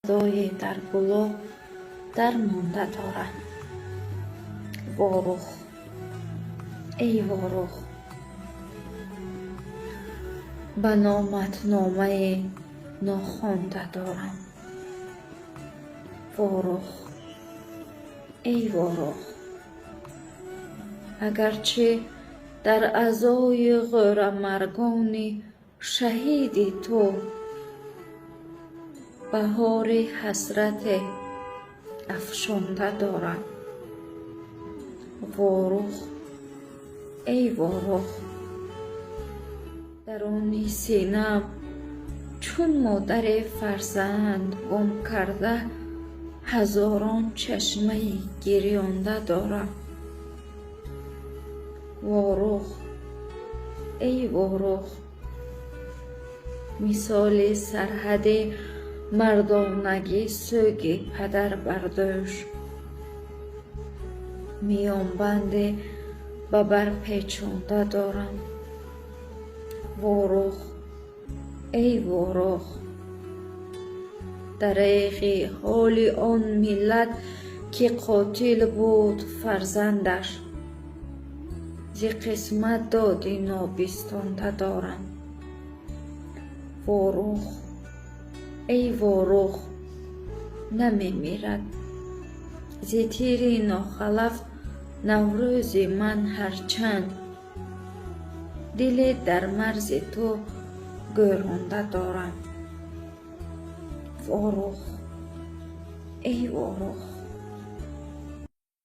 صدای در گلو در مانده دارم. وارخ ای وارخ، به نامت نامه ناخوانده دارم. وارخ ای وارخ، اگرچه در عزای غیر مرگان شهیدی تو بهار حسرت افشانده دارم. وارخ ای وارخ، درون سینه‌ام چون مادر فرزند گم کرده هزاران چشمه گریانده دارم. وارخ ای وارخ، مثال سرحد مردانگی سوگ پدر برداشت، میان بند به بر پیچانده دارم. وارخ ای وارخ، دریغ حال آن ملت که قاتل بود فرزندش، ز قسمت دادی نابستانده دارم. وارخ ای وارخ، نمی میرد ز تیر ناخلف نوروز من، هرچند دل در مرز تو گرانده دارم. وارخ ای وارخ.